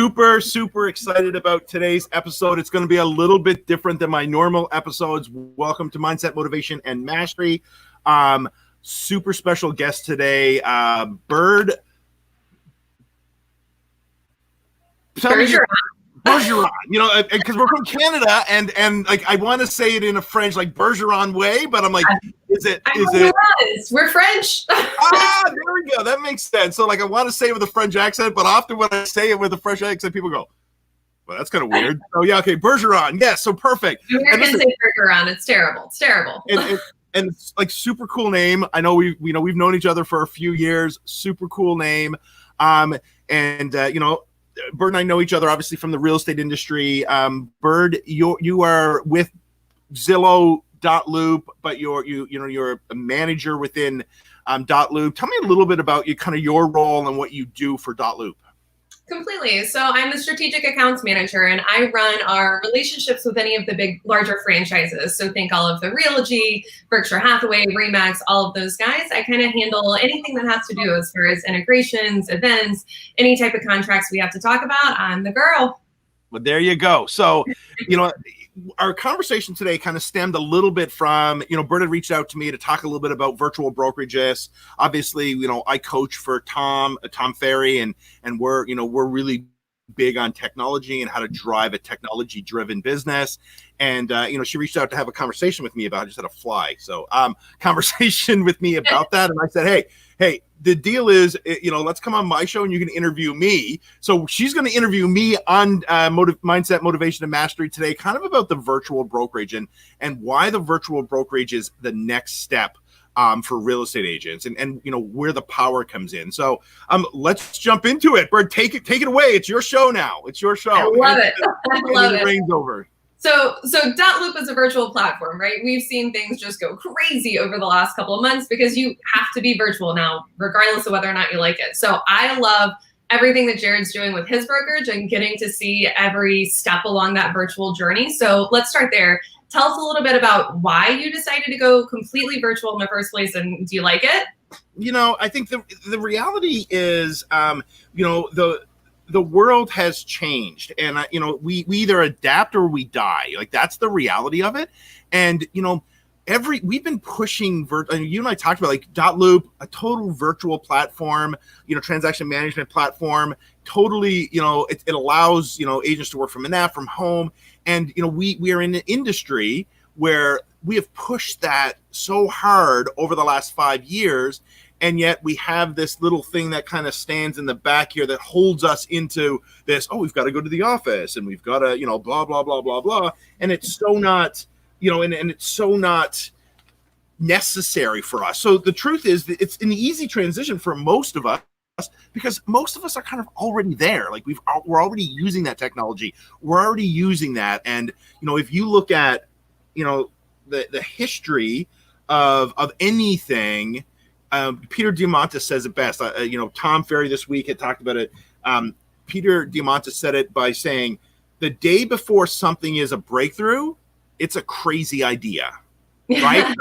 super excited about today's episode. It's going to be a little bit different than my normal episodes. Welcome to Mindset, Motivation, and Mastery. Super special guest today, Byrd Bergeron, because we're from Canada, and like I want to say it in a French, like Bergeron way, but I'm like, is it? We're French. There we go. That makes sense. So like I want to say it with a French accent, but often when I say it with a French accent, people go, well, that's kind of weird. So yeah, okay, Bergeron. Yes, so perfect. Americans say Bergeron. It's terrible. It's terrible. And it's like super cool name. I know we've known each other for a few years. Super cool name. Byrd and I know each other obviously from the real estate industry. Byrd, you are with Zillow, Dotloop, but you're a manager within Dotloop. Tell me a little bit about your role and what you do for Dotloop. Completely. So I'm the strategic accounts manager, and I run our relationships with any of the larger franchises. So think all of the Realogy, Berkshire Hathaway, Remax, all of those guys. I kind of handle anything that has to do as far as integrations, events, any type of contracts we have to talk about. I'm the girl. Well, there you go. So, our conversation today kind of stemmed a little bit from, Byrd had reached out to me to talk a little bit about virtual brokerages. Obviously, I coach for Tom Ferry, and we're really big on technology and how to drive a technology-driven business. And, she reached out to have a conversation with me about, I just had a fly. So, conversation with me about that. And I said, hey, the deal is, let's come on my show and you can interview me. So she's going to interview me on Mindset, Motivation, and Mastery today, kind of about the virtual brokerage and why the virtual brokerage is the next step for real estate agents and where the power comes in. So let's jump into it. Byrd, take it away. It's your show now. It's your show. I love it. I love it. Reigns over. So Dotloop is a virtual platform, right? We've seen things just go crazy over the last couple of months because you have to be virtual now, regardless of whether or not you like it. So I love everything that Jarrod's doing with his brokerage and getting to see every step along that virtual journey. So let's start there. Tell us a little bit about why you decided to go completely virtual in the first place, and do you like it? I think the reality is, the world has changed, and we either adapt or we die. Like that's the reality of it. And we've been pushing you and I talked about like Dotloop, a total virtual platform, transaction management platform. Totally, it allows agents to work from an app from home. And we are in an industry where we have pushed that so hard over the last 5 years. And yet we have this little thing that kind of stands in the back here that holds us into this, we've got to go to the office and we've got to, blah, blah, blah, blah, blah. And it's so not, and it's so not necessary for us. So the truth is that it's an easy transition for most of us because most of us are kind of already there. Like we're already using that technology. We're already using that. And, if you look at, the history of anything, Peter Diamandis says it best. Tom Ferry this week had talked about it. Peter Diamandis said it by saying, the day before something is a breakthrough, it's a crazy idea, right?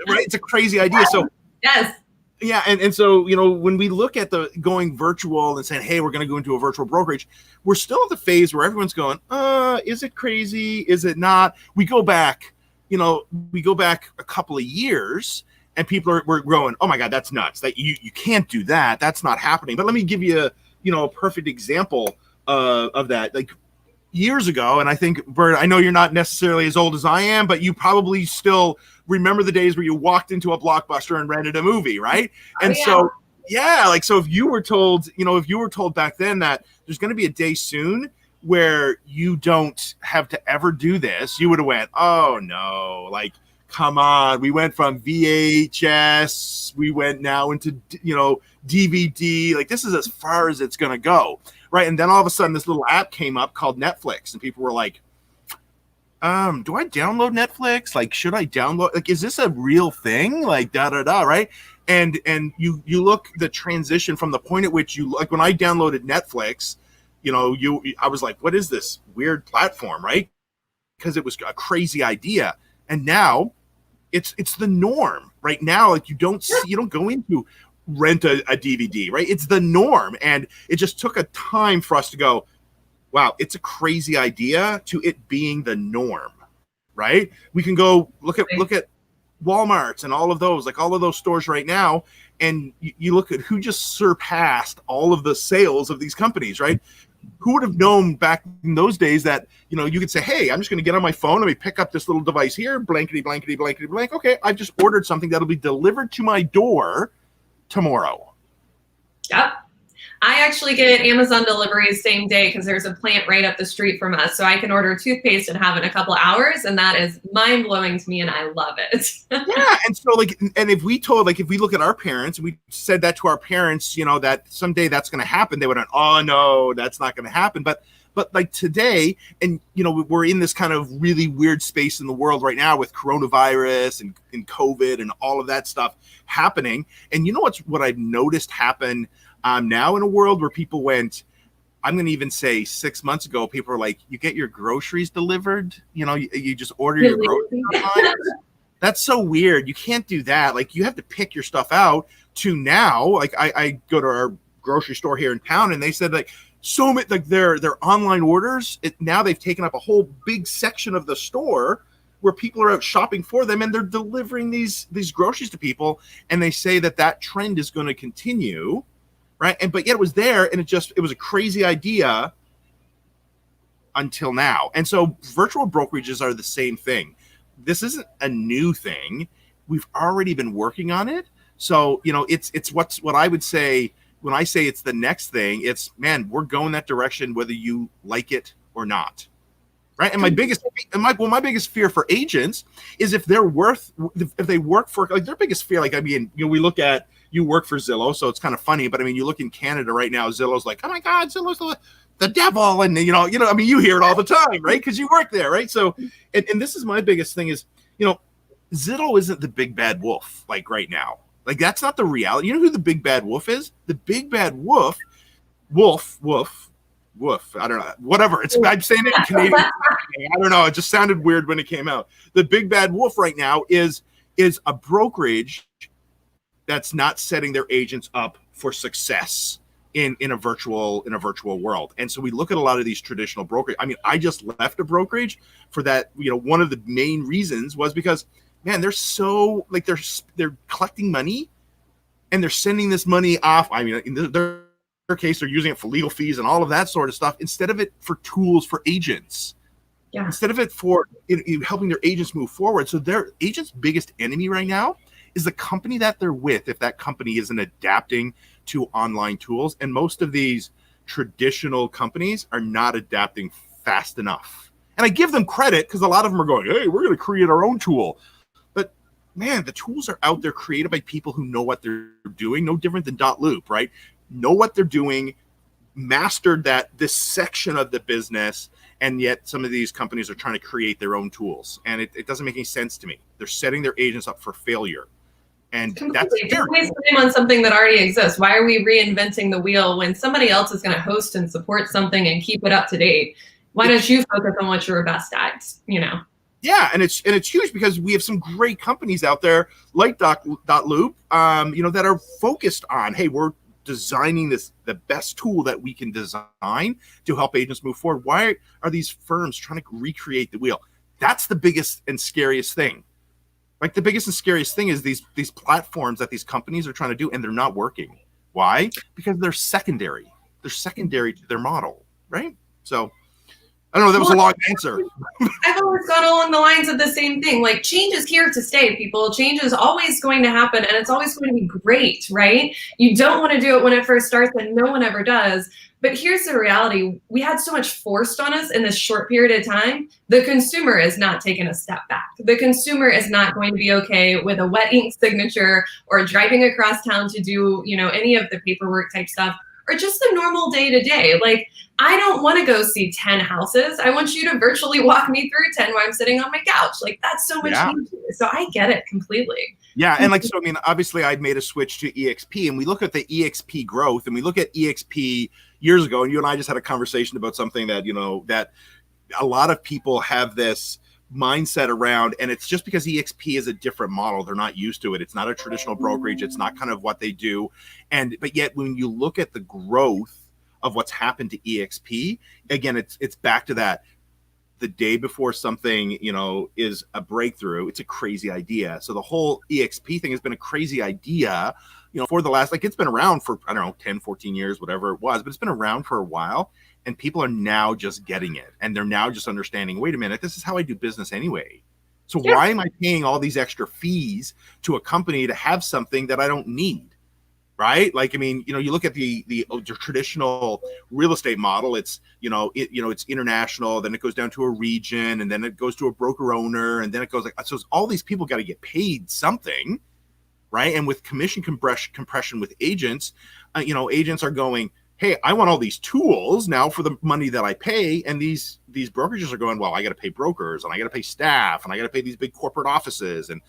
Right? It's a crazy idea. So yes. Yeah. And so, when we look at the going virtual and saying, hey, we're going to go into a virtual brokerage, we're still at the phase where everyone's going, is it crazy? Is it not? We go back a couple of years and people were going, oh my God, that's nuts. That you can't do that. That's not happening. But let me give you a perfect example of that. Like years ago, and I think, Byrd, I know you're not necessarily as old as I am, but you probably still remember the days where you walked into a Blockbuster and rented a movie, right? And so if you were told back then that there's going to be a day soon where you don't have to ever do this, you would have went, oh no, like, come on. We went from VHS, we went now into, DVD. Like this is as far as it's going to go. Right. And then all of a sudden this little app came up called Netflix and people were like, do I download Netflix? Like, should I download, like, is this a real thing? Like right. And you look the transition from the point at which like when I downloaded Netflix, I was like, what is this weird platform? Right. Because it was a crazy idea. And now it's the norm right now. Like you don't go into rent a DVD, right? It's the norm. And it just took a time for us to go, wow, it's a crazy idea to it being the norm, right? We can go look at Walmarts and all of those, like all of those stores right now, and you look at who just surpassed all of the sales of these companies, right? Who would have known back in those days that, you know, you could say, hey, I'm just going to get on my phone, let me pick up this little device here, blankety, blankety, blankety, blank. Okay, I've just ordered something that'll be delivered to my door tomorrow. Yep. I actually get Amazon deliveries same day because there's a plant right up the street from us. So I can order toothpaste and have it in a couple of hours. And that is mind blowing to me. And I love it. Yeah. And so like, and if we look at our parents, we said that to our parents, you know, that someday that's going to happen, they would have, oh no, that's not going to happen. But like today, and you know, we're in this kind of really weird space in the world right now with coronavirus and COVID and all of that stuff happening. And you know what I've noticed happen now in a world where people went, I'm going to even say 6 months ago, people were like, you get your groceries delivered, you know, you just order your groceries online. That's so weird. You can't do that. Like, you have to pick your stuff out. To now, like I go to our grocery store here in town, and they said like so many, like their online orders, now they've taken up a whole big section of the store where people are out shopping for them, and they're delivering these groceries to people. And they say that trend is going to continue. Right. But yet it was there, and it was a crazy idea until now. And so virtual brokerages are the same thing. This isn't a new thing. We've already been working on it. So, you know, it's what I would say when I say it's the next thing. It's, man, we're going that direction, whether you like it or not. Right. And my biggest fear for agents is if they work for, like, their biggest fear, like, I mean, you know, we look at, you work for Zillow, so it's kind of funny, but I mean, you look in Canada right now, Zillow's like, oh my God, Zillow's the devil. And you know, I mean, you hear it all the time, right? Because you work there, right? So, and this is my biggest thing is, you know, Zillow isn't the big bad wolf, like right now. Like, that's not the reality. You know who the big bad wolf is? The big bad wolf. I don't know. Whatever. I'm saying it in Canadian. I don't know. It just sounded weird when it came out. The big bad wolf right now is a brokerage that's not setting their agents up for success in a virtual world. And so we look at a lot of these traditional brokerages. I mean, I just left a brokerage for that. You know, one of the main reasons was because, man, they're so, like, they're collecting money and they're sending this money off. I mean, in their case, they're using it for legal fees and all of that sort of stuff instead of it for tools for agents. Yeah. Instead of it for helping their agents move forward. So their agent's biggest enemy right now is the company that they're with, if that company isn't adapting to online tools. And most of these traditional companies are not adapting fast enough. And I give them credit because a lot of them are going, hey, we're going to create our own tool. But man, the tools are out there created by people who know what they're doing, no different than Dotloop, right? Know what they're doing, mastered this section of the business, and yet some of these companies are trying to create their own tools. And it doesn't make any sense to me. They're setting their agents up for failure. And that's don't waste time on something that already exists. Why are we reinventing the wheel when somebody else is going to host and support something and keep it up to date? Why don't you focus on what you're best at? You know? Yeah, and it's huge because we have some great companies out there like Dotloop, you know, that are focused on, hey, we're designing the best tool that we can design to help agents move forward. Why are these firms trying to recreate the wheel? That's the biggest and scariest thing. Like, the biggest and scariest thing is these platforms that these companies are trying to do, and they're not working. Why? Because they're secondary. They're secondary to their model, right? So, I don't know. That was a long answer. I've always gone along the lines of the same thing. Like, change is here to stay, people. Change is always going to happen, and it's always going to be great, right? You don't want to do it when it first starts, and no one ever does. But here's the reality. We had so much forced on us in this short period of time. The consumer is not taking a step back. The consumer is not going to be okay with a wet ink signature or driving across town to do, you know, any of the paperwork type stuff, or just the normal day to day. Like, I don't want to go see 10 houses. I want you to virtually walk me through 10 while I'm sitting on my couch. Like, that's so much easier. So I get it completely. Yeah. And like, so, I mean, obviously I'd made a switch to EXP, and we look at the EXP growth, and we look at EXP years ago, and you and I just had a conversation about something that, you know, that a lot of people have this mindset around, and it's just because EXP is a different model. They're not used to it. It's not a traditional brokerage. It's not kind of what they do. But yet when you look at the growth of what's happened to EXP. Again, it's back to that. The day before something, is a breakthrough, it's a crazy idea. So the whole EXP thing has been a crazy idea, for the last, it's been around for, 10, 14 years, whatever it was, but it's been around for a while, and people are now just getting it. And they're now just understanding, wait a minute, this is how I do business anyway. So why am I paying all these extra fees to a company to have something that I don't need? Right? You look at the traditional real estate model, it's, it's international, then it goes down to a region, and then it goes to a broker owner, and then it goes so all these people got to get paid something, right? And with commission compression with agents, agents are going, hey, I want all these tools now for the money that I pay. And these brokerages are going, well, I got to pay brokers, and I got to pay staff, and I got to pay these big corporate offices, and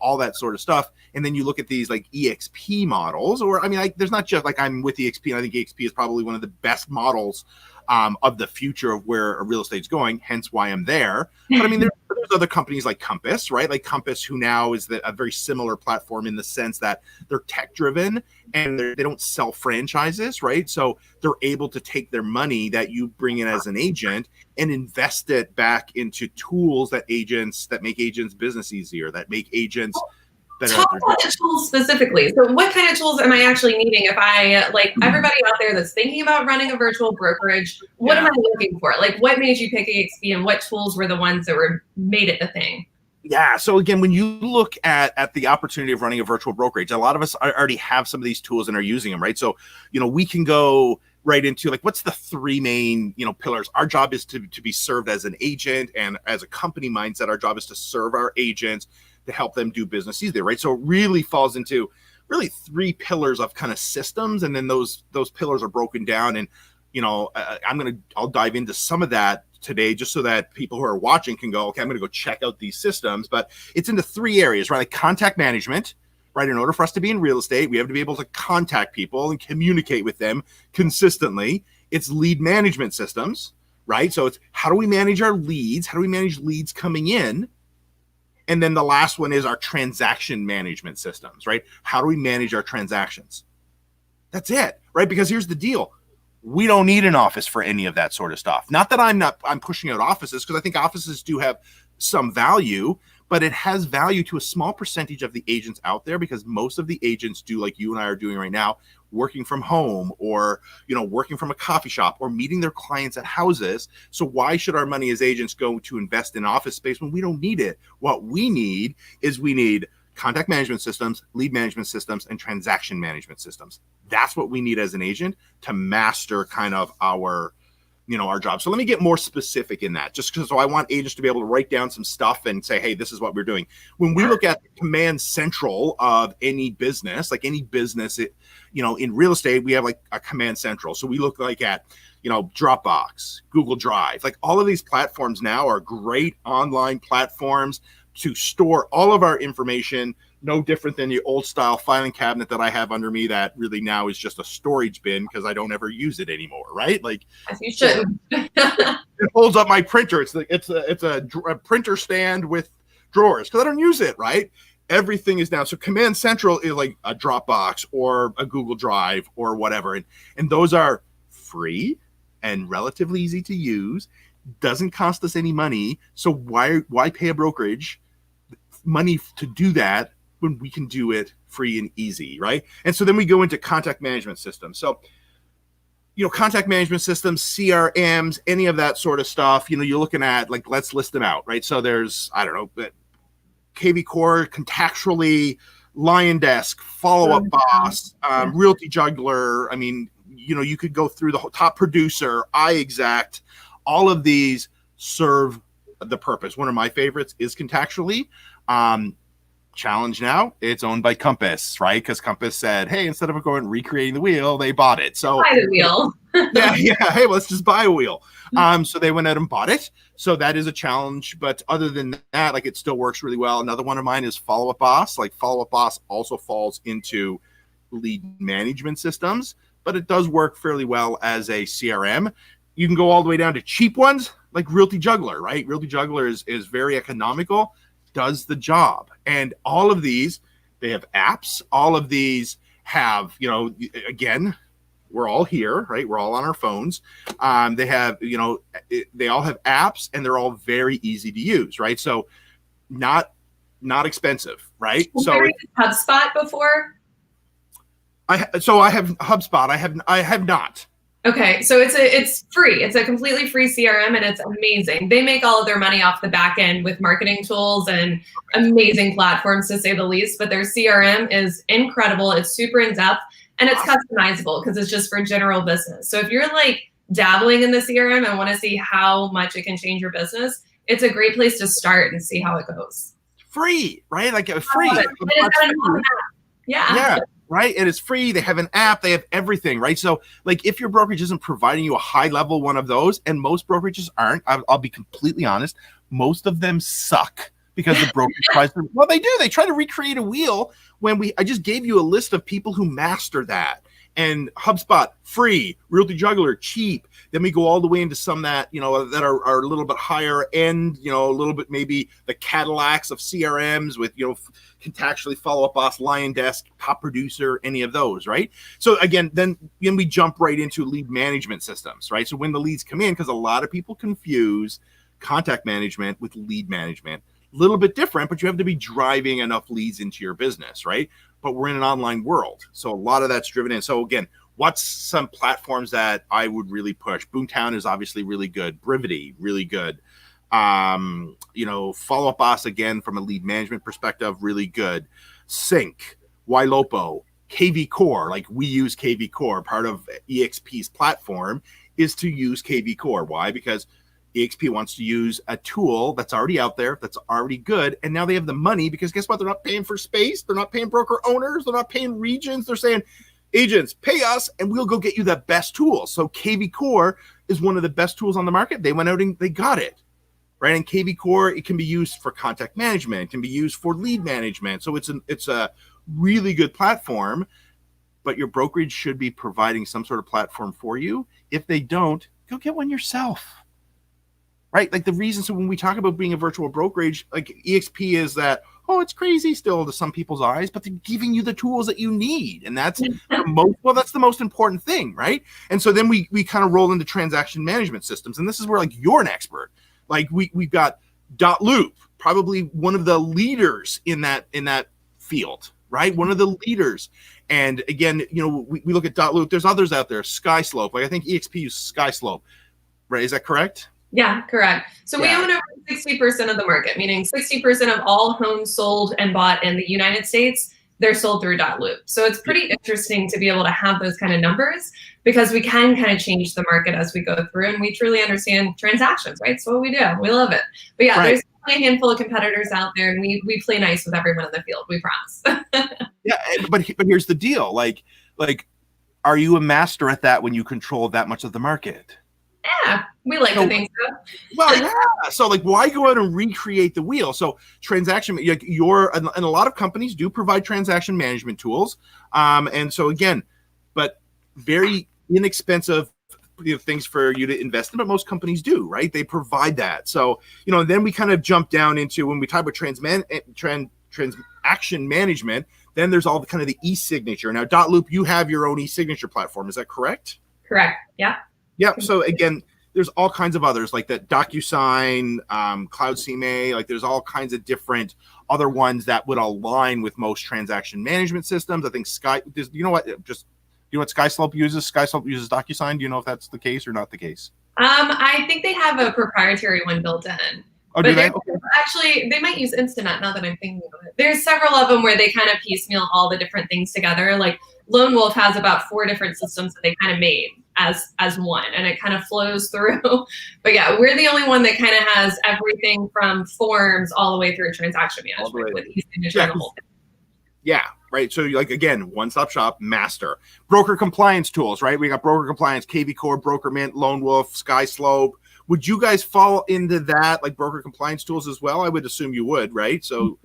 all that sort of stuff. And then you look at these EXP models, or there's not just I'm with EXP, and I think EXP is probably one of the best models of the future of where a real estate's going, hence why I'm there. But there's other companies like Compass, right? Like Compass, who now is a very similar platform in the sense that they're tech driven and they don't sell franchises, right? So they're able to take their money that you bring in as an agent and invest it back into tools that make agents business easier, that make agents better. Talk about the tools specifically. So what kind of tools am I actually needing if I, everybody out there that's thinking about running a virtual brokerage, what am I looking for? What made you pick EXP, and what tools were the ones that made it the thing? Yeah. So again, when you look at the opportunity of running a virtual brokerage, a lot of us already have some of these tools and are using them, right? So, we can go right into what's the three main, pillars. Our job is to be served as an agent, and as a company mindset, our job is to serve our agents to help them do business easier, right? So it really falls into really three pillars of kind of systems. And then those pillars are broken down. And, I'll dive into some of that today, just so that people who are watching can go, okay, I'm going to go check out these systems. But it's into three areas, right? Like contact management, right? In order for us to be in real estate, we have to be able to contact people and communicate with them consistently. It's lead management systems, right? So it's how do we manage our leads? How do we manage leads coming in? And then the last one is our transaction management systems, right? How do we manage our transactions? That's it, right? Because here's the deal. We don't need an office for any of that sort of stuff. Not that I'm pushing out offices, because I think offices do have some value, but it has value to a small percentage of the agents out there, because most of the agents do like you and I are doing right now, working from home, or working from a coffee shop, or meeting their clients at houses. So why should our money as agents go to invest in office space when we don't need it? What we need is contact management systems, lead management systems, and transaction management systems. That's what we need as an agent to master kind of our job. So let me get more specific in that, just because I want agents to be able to write down some stuff and say, hey, this is what we're doing. When we look at the command central of any business, in real estate, we have a command central. So we look at, Dropbox, Google Drive, all of these platforms now are great online platforms to store all of our information, no different than the old style filing cabinet that I have under me that really now is just a storage bin because I don't ever use it anymore, right? As you should. It holds up my printer. It's a printer stand with drawers because I don't use it, right? Everything is now. So Command Central is like a Dropbox or a Google Drive or whatever. And those are free and relatively easy to use. Doesn't cost us any money. So why pay a brokerage money to do that when we can do it free and easy, right? And so then we go into contact management systems. So, contact management systems, CRMs, any of that sort of stuff, you're looking at let's list them out, right? So there's, I don't know, KV Core, Contactually, Lion Desk, Follow Up Boss, Realty Juggler. You could go through the whole Top Producer, iExact. All of these serve the purpose. One of my favorites is Contactually. Challenge now, it's owned by Compass, right? Because Compass said, hey, instead of going recreating the wheel, they bought it. So buy the wheel. yeah. Hey, let's just buy a wheel. So they went out and bought it. So that is a challenge. But other than that, it still works really well. Another one of mine is Follow Up Boss. Follow Up Boss also falls into lead management systems, but it does work fairly well as a CRM. You can go all the way down to cheap ones like Realty Juggler, right? Realty Juggler is very economical, does the job. And all of these, they have apps. All of these have, again, we're all here, right? We're all on our phones. They have, they all have apps, and they're all very easy to use, right? So not expensive, right? Have So you used HubSpot before? I have HubSpot. I have not. Okay, so it's free. It's a completely free CRM, and it's amazing. They make all of their money off the back end with marketing tools and amazing platforms, to say the least. But their CRM is incredible. It's super in depth, and it's customizable because it's just for general business. So if you're like dabbling in the CRM and want to see how much it can change your business, it's a great place to start and see how it goes. Free, right? Like free. Yeah. Right. And it's free. They have an app. They have everything. Right. So like if your brokerage isn't providing you a high level one of those, and most brokerages aren't, I'll be completely honest, most of them suck because the brokerage tries to, well, they do. They try to recreate a wheel I just gave you a list of people who master that. And HubSpot, free. Realty Juggler, cheap. Then we go all the way into some that, that are a little bit higher end, a little bit maybe the Cadillacs of CRMs with, contactually follow up boss, Lion Desk, Top Producer, any of those, right? So again, then we jump right into lead management systems, right? So when the leads come in, because a lot of people confuse contact management with lead management, a little bit different, but you have to be driving enough leads into your business, right? But we're in an online world. So a lot of that's driven in. So again, what's some platforms that I would really push? Boomtown is obviously really good. Brivity, really good. Follow Up Boss, again, from a lead management perspective, really good. Sync, Ylopo, KV Core, like we use KV Core. Part of EXP's platform is to use KV Core. Why? Because EXP wants to use a tool that's already out there, that's already good. And now they have the money because guess what? They're not paying for space. They're not paying broker owners. They're not paying regions. They're saying, agents, pay us and we'll go get you the best tool. So KV Core is one of the best tools on the market. They went out and they got it, right? And KV Core, it can be used for contact management. It can be used for lead management. So it's a really good platform, but your brokerage should be providing some sort of platform for you. If they don't, go get one yourself. Right? Like the reason, so when we talk about being a virtual brokerage, like EXP is that, it's crazy still to some people's eyes, but they're giving you the tools that you need. And that's that's the most important thing, right? And so then we kind of roll into transaction management systems. And this is where like you're an expert. Like we've got Dotloop, probably one of the leaders in that field, right? One of the leaders. And again, we look at Dotloop, there's others out there, SkySlope. Like I think EXP uses SkySlope, right? Is that correct? Yeah, correct. So we own over 60% of the market, meaning 60% of all homes sold and bought in the United States, they're sold through Dotloop. So it's pretty interesting to be able to have those kind of numbers because we can kind of change the market as we go through and we truly understand transactions, right? So what we do, we love it. But yeah, there's only a handful of competitors out there and we play nice with everyone in the field, we promise. Yeah, but here's the deal. Like, are you a master at that when you control that much of the market? Yeah, we like to think so. Well, yeah. So, like, why go out and recreate the wheel? So, transaction, and a lot of companies do provide transaction management tools. And so, again, but very inexpensive things for you to invest in, but most companies do, right? They provide that. So, then we kind of jump down into when we talk about transaction management, then there's all the kind of the e-signature. Now, Dotloop, you have your own e-signature platform. Is that correct? Correct. Yeah. Yeah. So again, there's all kinds of others like that DocuSign, CloudCMA, like there's all kinds of different other ones that would align with most transaction management systems. I think what SkySlope uses? SkySlope uses DocuSign. Do you know if that's the case or not the case? I think they have a proprietary one built in. Oh, do they? Okay. Actually, they might use Instinet now that I'm thinking of it. There's several of them where they kind of piecemeal all the different things together. Like Lone Wolf has about 4 different systems that they kind of made as one, and it kind of flows through. But yeah, we're the only one that kind of has everything from forms all the way through transaction management with e-signature and the whole thing. Yeah, right. So like again, one-stop shop, master. Broker compliance tools, right? We got broker compliance, KV Core, Broker Mint, Lone Wolf, SkySlope. Would you guys fall into that, like broker compliance tools as well? I would assume you would, right? So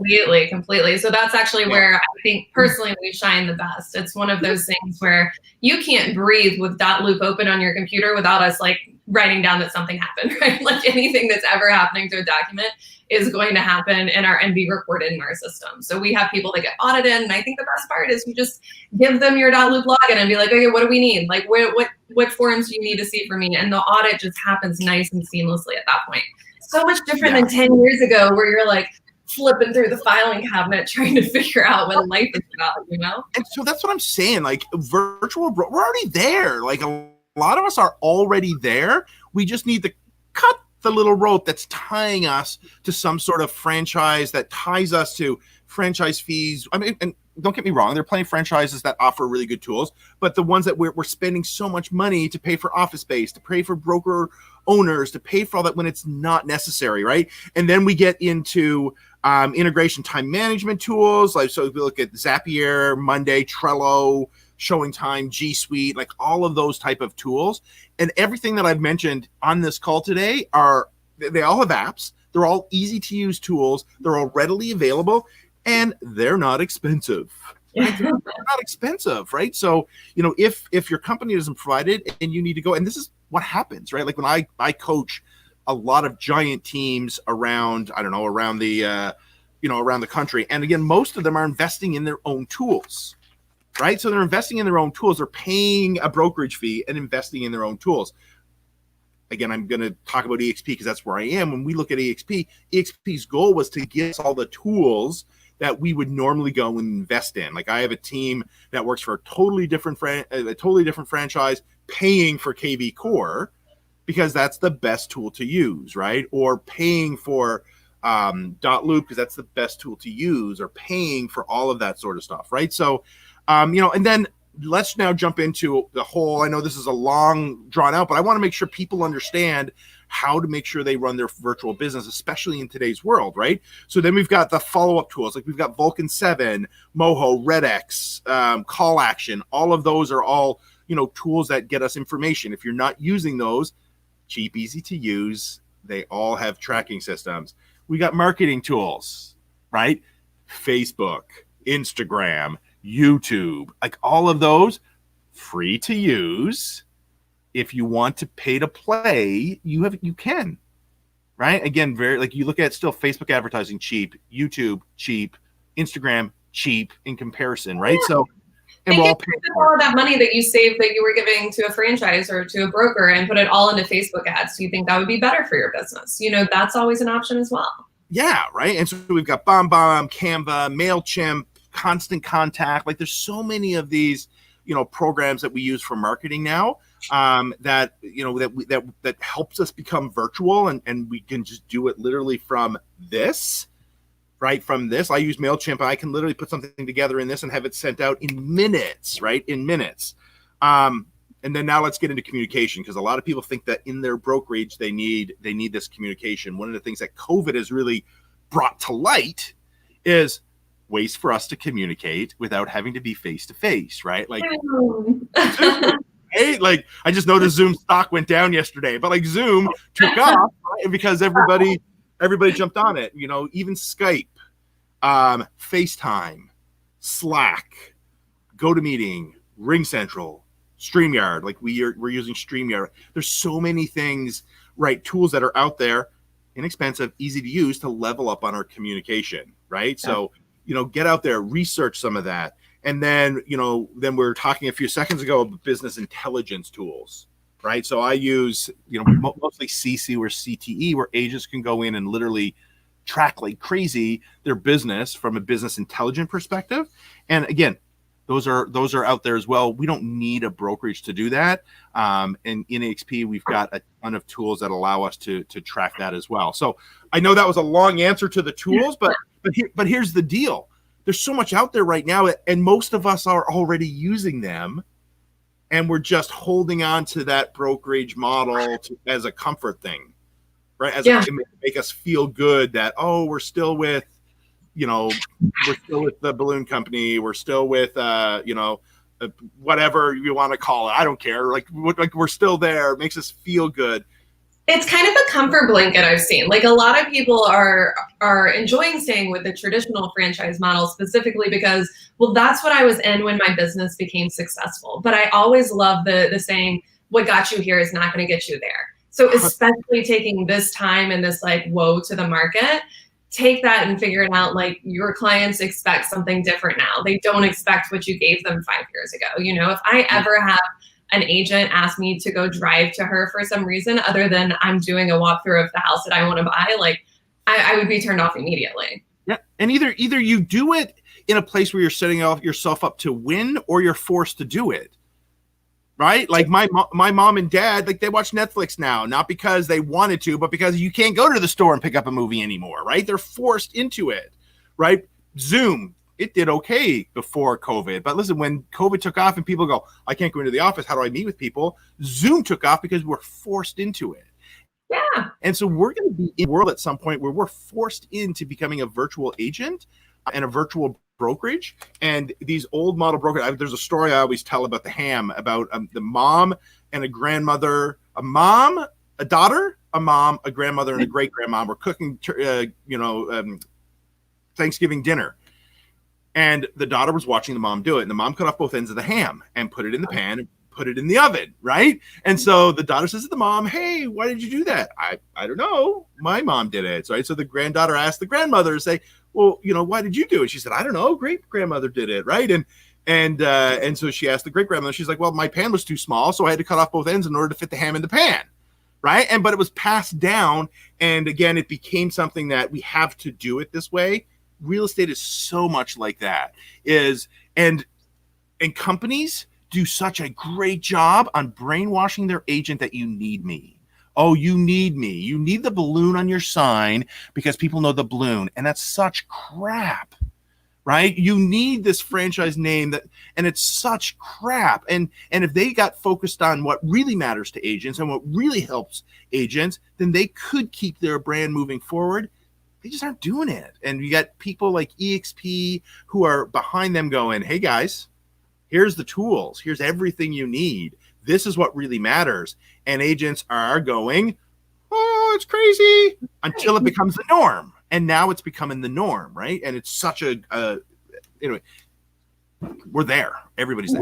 completely. So that's actually where I think personally we shine the best. It's one of those things where you can't breathe with Dotloop open on your computer without us like writing down that something happened, right? Like anything that's ever happening to a document is going to happen and be recorded in our system. So we have people that get audited, and I think the best part is you just give them your Dotloop login and be like, okay, what do we need? Like what forms do you need to see from me? And the audit just happens nice and seamlessly at that point. So much different than 10 years ago where you're like flipping through the filing cabinet trying to figure out what life is about, you know? And so that's what I'm saying. Like we're already there. Like a lot of us are already there. We just need to cut the little rope that's tying us to some sort of franchise that ties us to franchise fees. I mean, and don't get me wrong, there are plenty of franchises that offer really good tools, but the ones that we're spending so much money to pay for office space, to pay for broker owners, to pay for all that when it's not necessary, right? And then we get into integration time management tools. Like, so if we look at Zapier, Monday, Trello, Showing Time, G Suite, like all of those type of tools. And everything that I've mentioned on this call today they all have apps. They're all easy to use tools. They're all readily available and they're not expensive. Right? They're not expensive, right? So, you know, if your company doesn't provide it and you need to go, and this is what happens, right? Like when I coach a lot of giant teams around the country. And again, most of them are investing in their own tools. Right. So they're investing in their own tools. They're paying a brokerage fee and investing in their own tools. Again, I'm going to talk about EXP because that's where I am. When we look at EXP's goal was to give us all the tools that we would normally go and invest in. Like I have a team that works for a totally different franchise paying for KV Core because that's the best tool to use, right? Or paying for Dotloop because that's the best tool to use, or paying for all of that sort of stuff, right? So and then let's now jump into the whole, I know this is a long drawn out, but I want to make sure people understand how to make sure they run their virtual business, especially in today's world, right? So then we've got the follow-up tools, like we've got Vulcan 7, Moho, RedX, Call Action. All of those are all, tools that get us information. If you're not using those, cheap, easy to use, they all have tracking systems. We got marketing tools, right? Facebook, Instagram, YouTube, like all of those free to use. If you want to pay to play, you can, right? Again, you look at still Facebook advertising cheap, YouTube cheap, Instagram cheap in comparison, right? So, and we're all paying for all of that money that you saved that you were giving to a franchise or to a broker and put it all into Facebook ads. Do you think that would be better for your business? That's always an option as well. Yeah, right. And so we've got BombBomb, Canva, MailChimp, Constant Contact. Like there's so many of these, programs that we use for marketing now that helps us become virtual, and we can just do it literally from this, right? From this, I use MailChimp. I can literally put something together in this and have it sent out in minutes, right? In minutes. And then now let's get into communication, because a lot of people think that in their brokerage, they need this communication. One of the things that COVID has really brought to light is ways for us to communicate without having to be face to face, right? Like, hey, like I just noticed Zoom stock went down yesterday, but like Zoom took off, right? Because everybody jumped on it. Even Skype, FaceTime, Slack, GoToMeeting, RingCentral, StreamYard. Like we're using StreamYard. There's so many things, right? Tools that are out there, inexpensive, easy to use to level up on our communication, right? Yeah. So, get out there, research some of that. And then, then we were talking a few seconds ago about business intelligence tools, right? So I use, mostly CC or CTE, where agents can go in and literally track like crazy their business from a business intelligence perspective. And again, those are out there as well. We don't need a brokerage to do that. And in EXP, we've got a ton of tools that allow us to track that as well. So I know that was a long answer to the tools, but here's the deal. There's so much out there right now, and most of us are already using them, and we're just holding on to that brokerage model as a comfort thing, right? To make us feel good that, we're still with, we're still with the balloon company. We're still with, whatever you want to call it. I don't care. Like we're still there. It makes us feel good. It's kind of a comfort blanket I've seen. Like a lot of people are enjoying staying with the traditional franchise model specifically because, well, that's what I was in when my business became successful. But I always love the saying, what got you here is not going to get you there. So especially taking this time and this like woe to the market, take that and figure it out. Like your clients expect something different now. They don't expect what you gave them 5 years ago. You know, if I ever have an agent ask me to go drive to her for some reason other than I'm doing a walkthrough of the house that I want to buy, like I would be turned off immediately. Yeah. And either you do it in a place where you're setting yourself up to win, or you're forced to do it. Right? Like my mom and dad, like they watch Netflix now, not because they wanted to, but because you can't go to the store and pick up a movie anymore, right? They're forced into it, right? Zoom, it did okay before COVID. But listen, when COVID took off and people go, I can't go into the office, how do I meet with people? Zoom took off because we're forced into it. Yeah. And so we're going to be in a world at some point where we're forced into becoming a virtual agent and a virtual brokerage. And these old model brokers, there's a story I always tell about the ham, about the mom and a grandmother, a daughter, a mom, a grandmother, and a great grandmom were cooking, Thanksgiving dinner. And the daughter was watching the mom do it. And the mom cut off both ends of the ham and put it in the pan and put it in the oven, right? And so the daughter says to the mom, hey, why did you do that? I don't know. My mom did it. Right? So the granddaughter asked the grandmother to say, well, why did you do it? She said, I don't know. Great grandmother did it. Right. And so she asked the great grandmother, she's like, well, my pan was too small, so I had to cut off both ends in order to fit the ham in the pan. Right. But it was passed down. And again, it became something that we have to do it this way. Real estate is so much like that and companies do such a great job on brainwashing their agent that you need me. Oh, you need me. You need the balloon on your sign because people know the balloon. And that's such crap, right? You need this franchise name and it's such crap. And if they got focused on what really matters to agents and what really helps agents, then they could keep their brand moving forward. They just aren't doing it. And you got people like EXP who are behind them going, hey guys, here's the tools. Here's everything you need. This is what really matters. And agents are going, oh, it's crazy, until it becomes the norm. And now it's becoming the norm, right? And it's such anyway, we're there. Everybody's there.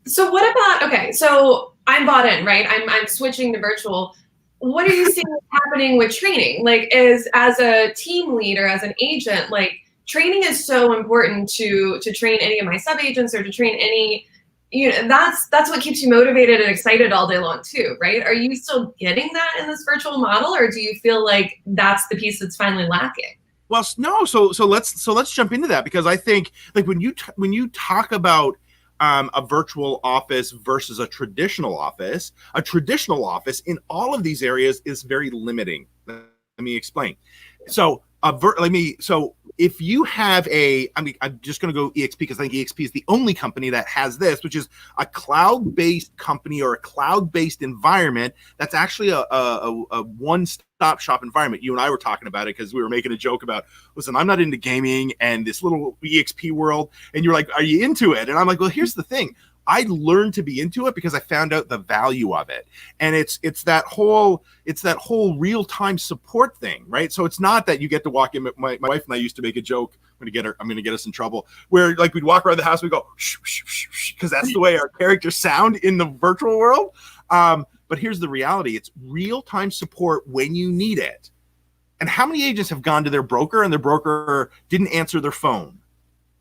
So what about, okay, so I'm bought in, right? I'm switching to virtual. What are you seeing happening with training? Like as a team leader, as an agent, like training is so important to train any of my sub agents or to train any, that's what keeps you motivated and excited all day long too, right? Are you still getting that in this virtual model, or do you feel like that's the piece that's finally lacking? Well, no. So let's jump into that, because I think like when you talk about a virtual office versus a traditional office in all of these areas is very limiting. Let me explain. So if you have I'm just going to go EXP because I think EXP is the only company that has this, which is a cloud-based company or a cloud-based environment that's actually a one-stop shop environment. You and I were talking about it because we were making a joke about, listen, I'm not into gaming and this little EXP world. And you're like, are you into it? And I'm like, well, here's the thing. I learned to be into it because I found out the value of it. And it's that whole real-time support thing, right? So it's not that you get to walk in. My wife and I used to make a joke. I'm going to get us in trouble, where like we'd walk around the house, we go, shh, shh, shh, shh, because that's the way our characters sound in the virtual world. But here's the reality. It's real-time support when you need it. And how many agents have gone to their broker and their broker didn't answer their phone?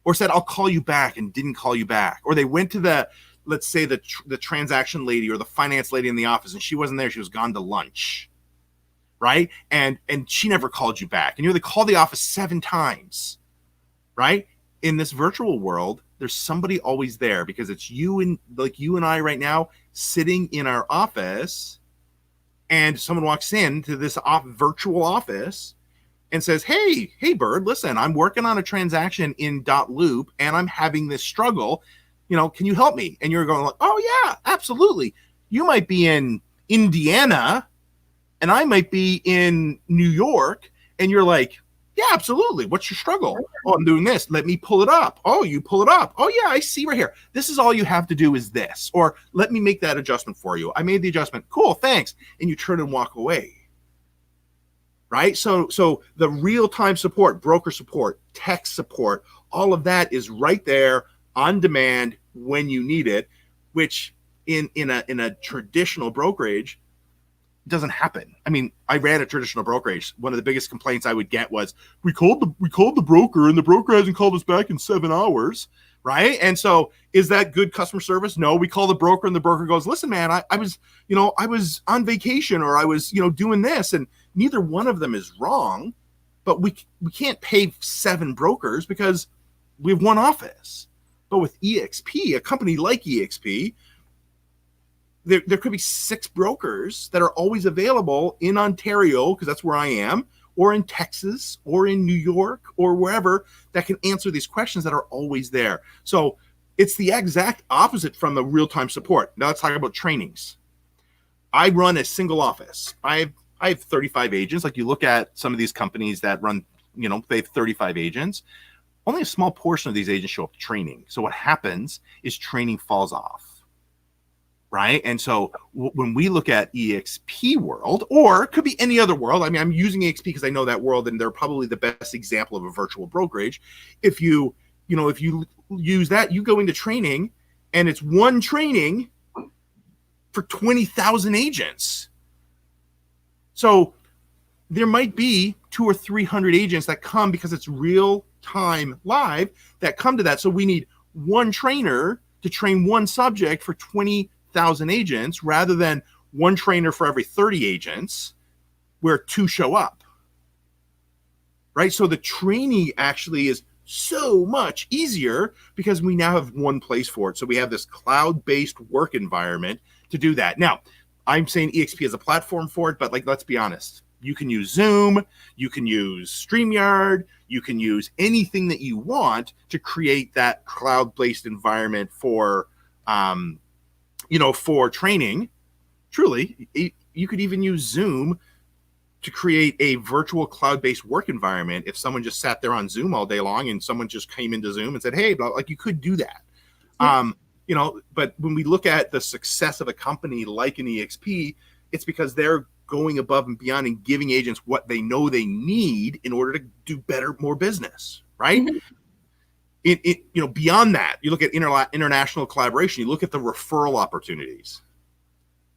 Or said, I'll call you back, and didn't call you back. Or they went to let's say the transaction lady or the finance lady in the office, and she wasn't there. She was gone to lunch, right? And she never called you back. And they call the office 7 times, right? In this virtual world, there's somebody always there, because it's you and I right now sitting in our office, and someone walks into this virtual office and says, hey, Byrd, listen, I'm working on a transaction in Dotloop and I'm having this struggle. Can you help me? And you're going like, oh yeah, absolutely. You might be in Indiana and I might be in New York. And you're like, yeah, absolutely. What's your struggle? Oh, I'm doing this. Let me pull it up. Oh, you pull it up. Oh yeah, I see right here. This is all you have to do is this. Or let me make that adjustment for you. I made the adjustment. Cool, thanks. And you turn and walk away. Right? So the real-time support, broker support, tech support, all of that is right there on demand when you need it, which in a traditional brokerage, doesn't happen. I mean, I ran a traditional brokerage. One of the biggest complaints I would get was, we called the broker and the broker hasn't called us back in 7 hours. Right. And so is that good customer service? No, we call the broker and the broker goes, listen, man, I was on vacation, or I was, doing this, and neither one of them is wrong, but we can't pay 7 brokers because we have one office. But with EXP, a company like EXP, there could be 6 brokers that are always available in Ontario, because that's where I am, or in Texas, or in New York, or wherever, that can answer these questions that are always there. So it's the exact opposite from the real-time support. Now let's talk about trainings. I run a single office. I have 35 agents. Like, you look at some of these companies that run, they have 35 agents. Only a small portion of these agents show up to training. So what happens is training falls off. Right. And so when we look at EXP world, or it could be any other world, I mean, I'm using EXP because I know that world, and they're probably the best example of a virtual brokerage. If you use that, you go into training, and it's one training for 20,000 agents. So there might be 200 or 300 agents that come because it's real time live that come to that. So we need one trainer to train one subject for 20,000 agents, rather than one trainer for every 30 agents where 2 show up. Right. So the training actually is so much easier because we now have one place for it. So we have this cloud-based work environment to do that. Now, I'm saying EXP is a platform for it, but let's be honest. You can use Zoom, you can use StreamYard, you can use anything that you want to create that cloud-based environment for for training. Truly, you could even use Zoom to create a virtual cloud-based work environment. If someone just sat there on Zoom all day long and someone just came into Zoom and said, hey, you could do that. But when we look at the success of a company like an EXP, it's because they're going above and beyond and giving agents what they know they need in order to do better, more business, right? Mm-hmm. Beyond that, you look at international collaboration, you look at the referral opportunities.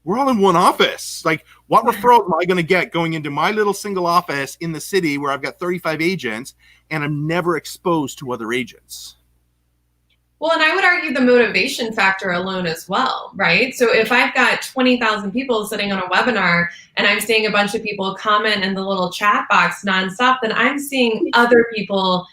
We're all in one office. What referrals am I going to get going into my little single office in the city where I've got 35 agents and I'm never exposed to other agents? Well, and I would argue the motivation factor alone as well, right? So if I've got 20,000 people sitting on a webinar and I'm seeing a bunch of people comment in the little chat box nonstop, then I'm seeing other people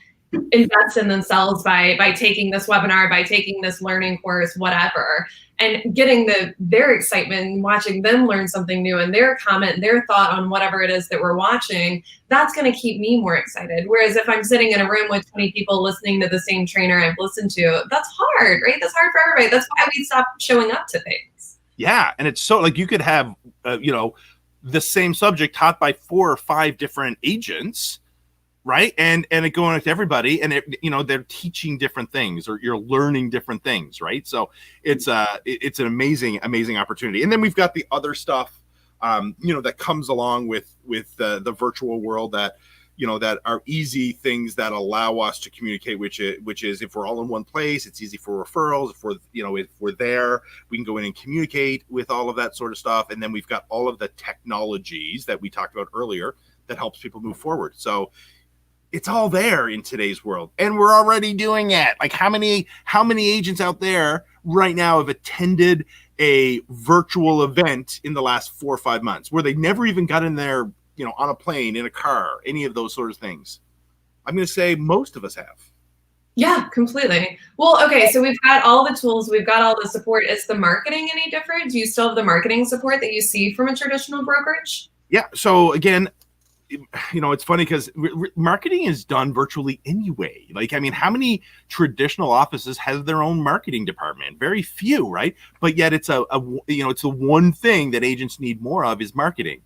invest in themselves by taking this webinar, by taking this learning course, whatever, and getting their excitement and watching them learn something new, and their comment, their thought on whatever it is that we're watching. That's going to keep me more excited. Whereas if I'm sitting in a room with 20 people listening to the same trainer I've listened to, that's hard, right? That's hard for everybody. That's why we stop showing up to things. Yeah. And it's so you could have, the same subject taught by 4 or 5 different agents, right? And it going to everybody, and they're teaching different things, or you're learning different things, right? So it's an amazing opportunity. And then we've got the other stuff, that comes along with the virtual world that are easy things that allow us to communicate, which is if we're all in one place, it's easy for referrals. If we're there, we can go in and communicate with all of that sort of stuff. And then we've got all of the technologies that we talked about earlier that helps people move forward. So it's all there in today's world, and we're already doing it. How many agents out there right now have attended a virtual event in the last 4 or 5 months where they never even got in there, on a plane, in a car, any of those sort of things? I'm going to say most of us have. Yeah, completely. Well, okay, so we've got all the tools, we've got all the support. Is the marketing any different? Do you still have the marketing support that you see from a traditional brokerage? Yeah. So again, it's funny because marketing is done virtually anyway. How many traditional offices have their own marketing department? Very few, right? But yet it's it's the one thing that agents need more of is marketing,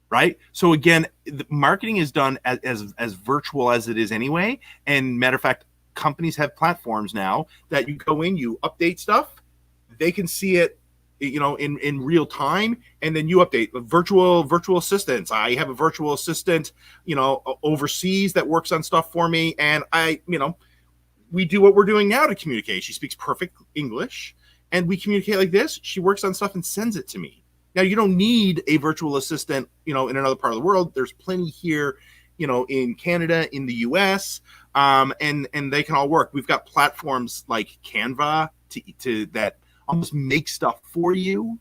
right? So again, the marketing is done as virtual as it is anyway. And matter of fact, companies have platforms now that you go in, you update stuff, they can see it in real time, and then you update virtual assistants. I have a virtual assistant, overseas that works on stuff for me. And we do what we're doing now to communicate. She speaks perfect English and we communicate like this. She works on stuff and sends it to me. Now, you don't need a virtual assistant, in another part of the world. There's plenty here, in Canada, in the US, and they can all work. We've got platforms like Canva to that almost make stuff for you.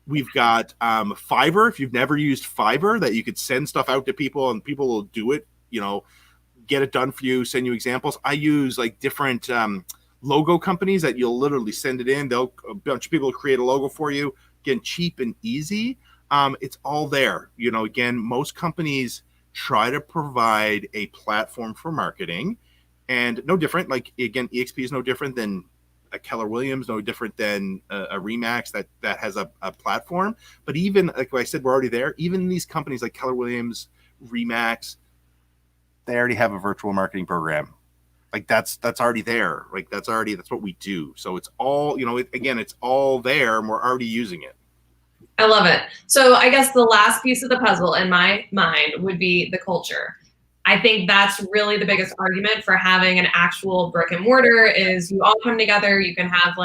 We've got Fiverr. If you've never used Fiverr, that you could send stuff out to people and people will do it, get it done for you, send you examples. I use like different logo companies that you'll literally send it in. A bunch of people will create a logo for you. Again, cheap and easy. It's all there. Again, most companies try to provide a platform for marketing, and no different. Like, again, EXP is no different than a Keller Williams, no different than a Remax that has a platform. But even, like I said, we're already there. Even these companies like Keller Williams, Remax, they already have a virtual marketing program. Like that's already there. Like that's what we do. So it's all, it's all there and we're already using it. I love it. So I guess the last piece of the puzzle in my mind would be the culture. I think that's really the biggest argument for having an actual brick and mortar is you all come together. You can have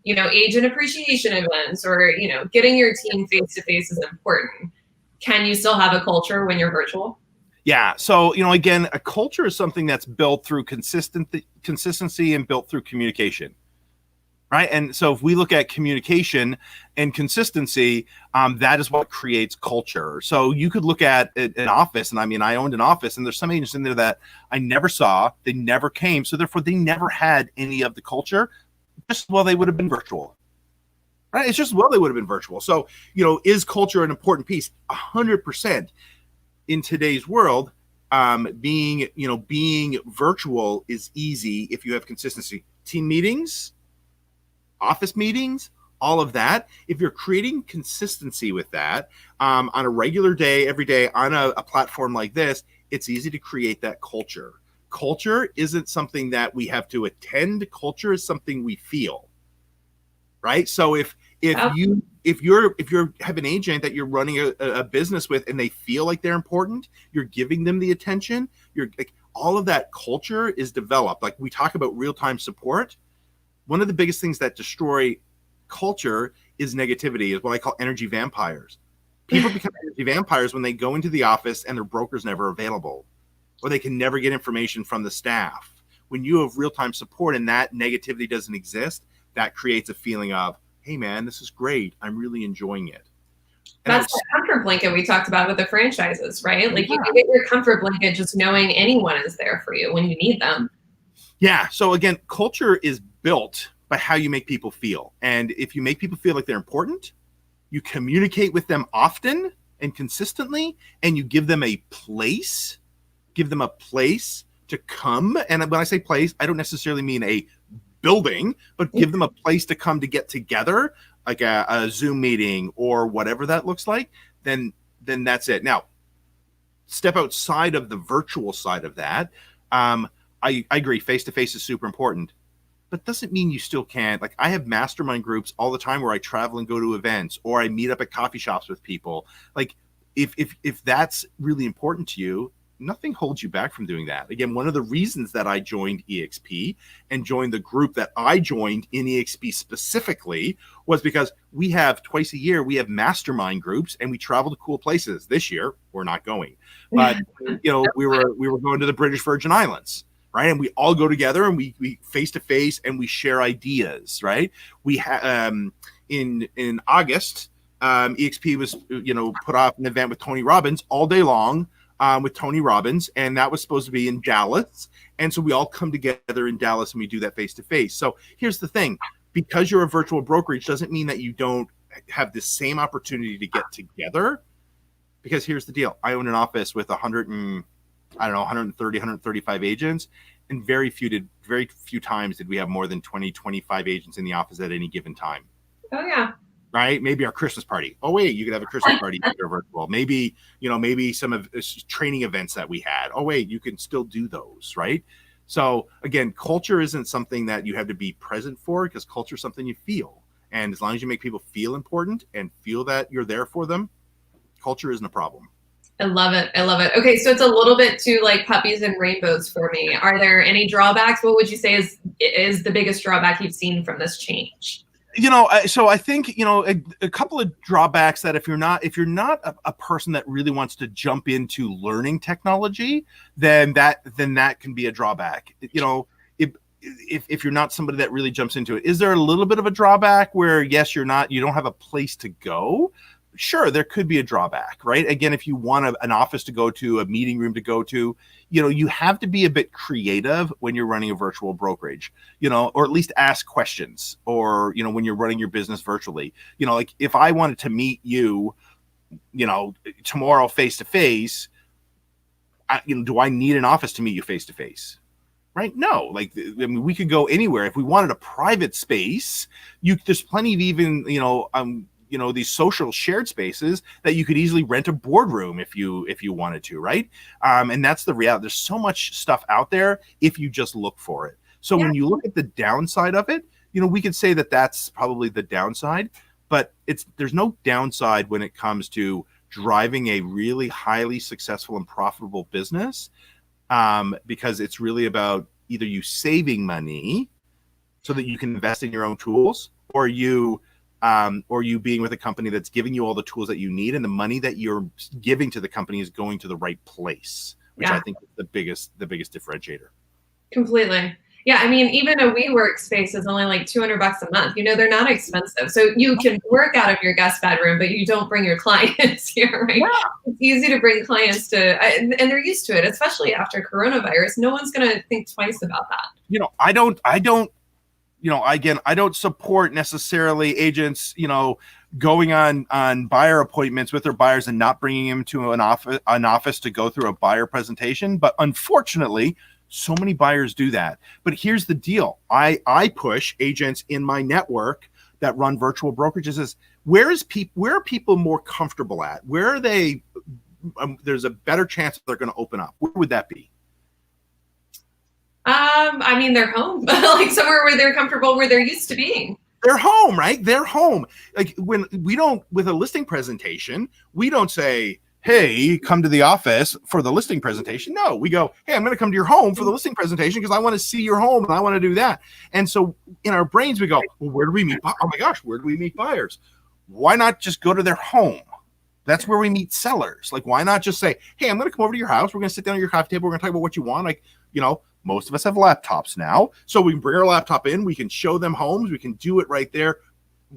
agent appreciation events or, getting your team face to face is important. Can you still have a culture when you're virtual? Yeah. So, again, a culture is something that's built through consistency and built through communication. Right. And so if we look at communication and consistency, that is what creates culture. So you could look at an office, and I owned an office, and there's some agents in there that I never saw, they never came. So therefore they never had any of the culture, just they would have been virtual. Right. It's just, they would have been virtual. So, is culture an important piece? 100%. In today's world, being virtual is easy if you have consistency. Team meetings, office meetings, all of that. If you're creating consistency with that on a regular day, every day on a platform like this, it's easy to create that culture. Culture isn't something that we have to attend. Culture is something we feel. Right? So if you have an agent that you're running a business with and they feel like they're important, you're giving them the attention, you're like, all of that culture is developed. Like we talk about real-time support. One of the biggest things that destroy culture is negativity, is what I call energy vampires. People become energy vampires when they go into the office and their broker's never available, or they can never get information from the staff. When you have real-time support and that negativity doesn't exist, that creates a feeling of, hey man, this is great. I'm really enjoying it. And that's the comfort blanket we talked about with the franchises, right? Like you can get your comfort blanket just knowing anyone is there for you when you need them. Yeah. So again, culture is built by how you make people feel. And if you make people feel like they're important, you communicate with them often and consistently, and you give them a place to come. And when I say place, I don't necessarily mean a building, but give them a place to come to get together, like a Zoom meeting or whatever that looks like, then that's it. Now, step outside of the virtual side of that. I agree, face-to-face is super important, but doesn't mean you still can't. Like I have mastermind groups all the time where I travel and go to events, or I meet up at coffee shops with people. Like if that's really important to you, nothing holds you back from doing that. Again, one of the reasons that I joined EXP and joined the group that I joined in EXP specifically was because we have twice a year, we have mastermind groups and we travel to cool places. This year, we're not going, but we were going to the British Virgin Islands, right? And we all go together and we face to face and we share ideas, right? We have in August, EXP was put off an event with Tony Robbins all day long. With Tony Robbins, and that was supposed to be in Dallas. And so we all come together in Dallas and we do that face to face. So here's the thing, because you're a virtual brokerage doesn't mean that you don't have the same opportunity to get together, because here's the deal. I own an office with 130, 135 agents, and very few times did we have more than 20, 25 agents in the office at any given time. Oh yeah. Right? Maybe our Christmas party. Oh wait, you could have a Christmas party if you're virtual. Maybe, maybe some of training events that we had. Oh wait, you can still do those, right? So again, culture isn't something that you have to be present for, because culture is something you feel. And as long as you make people feel important and feel that you're there for them, culture isn't a problem. I love it. Okay, so it's a little bit too like puppies and rainbows for me. Are there any drawbacks? What would you say is the biggest drawback you've seen from this change? So I think, a couple of drawbacks that if you're not a person that really wants to jump into learning technology, then that can be a drawback. If you're not somebody that really jumps into it, is there a little bit of a drawback where, yes, you don't have a place to go? Sure, there could be a drawback, right? Again, if you want an office to go to, a meeting room to go to, you have to be a bit creative when you're running a virtual brokerage, or at least ask questions, or, when you're running your business virtually, like if I wanted to meet you, tomorrow face to face, do I need an office to meet you face to face? Right? No, we could go anywhere. If we wanted a private space, there's plenty of even, these social shared spaces that you could easily rent a boardroom if you wanted to, right? And that's the reality. There's so much stuff out there if you just look for it. So when you look at the downside of it, we could say that that's probably the downside, but there's no downside when it comes to driving a really highly successful and profitable business, because it's really about either you saving money so that you can invest in your own tools, or you being with a company that's giving you all the tools that you need, and the money that you're giving to the company is going to the right place, which I think is the biggest differentiator. Completely. Yeah. I mean, even a WeWork space is only like $200 a month. They're not expensive. So you can work out of your guest bedroom, but you don't bring your clients here, right? Yeah. It's easy to bring clients to, and they're used to it, especially after coronavirus. No one's going to think twice about that. I don't support necessarily agents, going on buyer appointments with their buyers and not bringing them to an office to go through a buyer presentation. But unfortunately, so many buyers do that. But here's the deal. I push agents in my network that run virtual brokerages is where are people more comfortable at? Where are they? There's a better chance that they're going to open up. Where would that be? I mean, they're home, like somewhere where they're comfortable, where they're used to being. They're home, right? They're home. Like when with a listing presentation, we don't say, hey, come to the office for the listing presentation. No, we go, hey, I'm going to come to your home for the listing presentation because I want to see your home and I want to do that. And so in our brains, we go, well, where do we meet? Oh my gosh, where do we meet buyers? Why not just go to their home? That's where we meet sellers. Like, why not just say, hey, I'm going to come over to your house. We're going to sit down at your coffee table. We're going to talk about what you want. Like, most of us have laptops now, so we can bring our laptop in. We can show them homes. We can do it right there,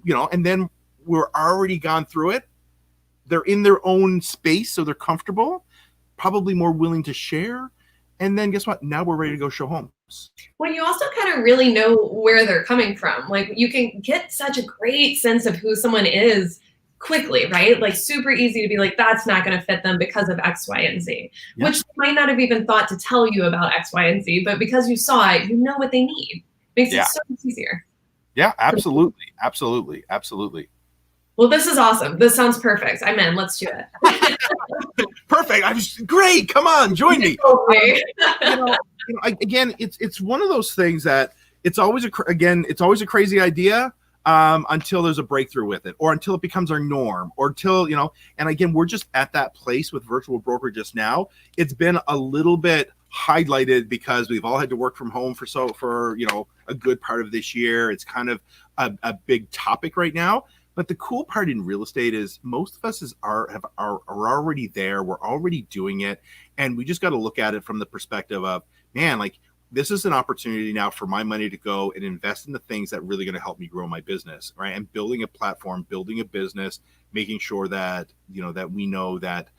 and then we're already gone through it. They're in their own space, so they're comfortable, probably more willing to share. And then guess what? Now we're ready to go show homes. Well, you also kind of really know where they're coming from. Like you can get such a great sense of who someone is quickly, right? Like super easy to be like, that's not going to fit them because of X, Y, and Z, which they might not have even thought to tell you about X, Y, and Z, but because you saw it, you know what they need. Makes it so much easier. Yeah, absolutely. Absolutely. Absolutely. Well, this is awesome. This sounds perfect. I'm in. Let's do it. Perfect. Great. Come on, join me. Again, it's one of those things that it's always a crazy idea until there's a breakthrough with it, or until it becomes our norm, or until, and again, we're just at that place with virtual brokerage just now. It's been a little bit highlighted because we've all had to work from home for a good part of this year. It's kind of a big topic right now. But the cool part in real estate is most of us are already there. We're already doing it. And we just got to look at it from the perspective of, man, like this is an opportunity now for my money to go and invest in the things that really going to help me grow my business, right? And building a platform, building a business, making sure that, that we know that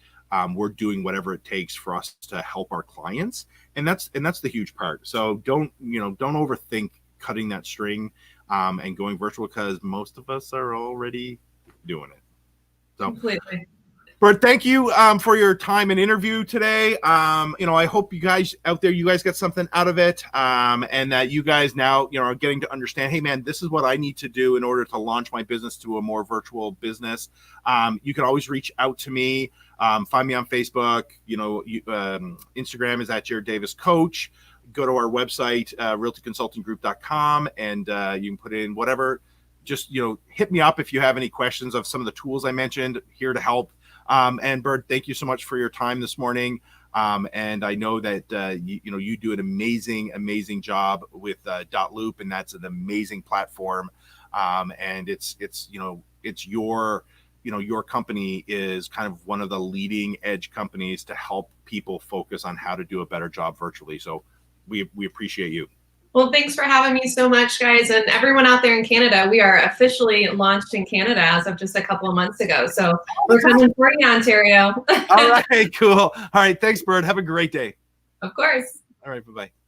we're doing whatever it takes for us to help our clients. And that's the huge part. So don't overthink cutting that string and going virtual, because most of us are already doing it. So completely. Byrd, thank you for your time and interview today. I hope you guys out there, you guys got something out of it, and that you guys now, are getting to understand, hey man, this is what I need to do in order to launch my business to a more virtual business. You can always reach out to me. Find me on Facebook. Instagram is at Jarrod Davis Coach. Go to our website, realtyconsultinggroup.com, and you can put in whatever. Just, hit me up if you have any questions of some of the tools I mentioned. Here to help. And Byrd, thank you so much for your time this morning. And I know that, you do an amazing job with Dotloop, and that's an amazing platform And it's your your company is kind of one of the leading edge companies to help people focus on how to do a better job virtually. So we appreciate you. Well, thanks for having me so much, guys. And everyone out there in Canada, we are officially launched in Canada as of just a couple of months ago. So we're coming for you, Ontario. All right, cool. All right, thanks, Byrd. Have a great day. Of course. All right, bye-bye.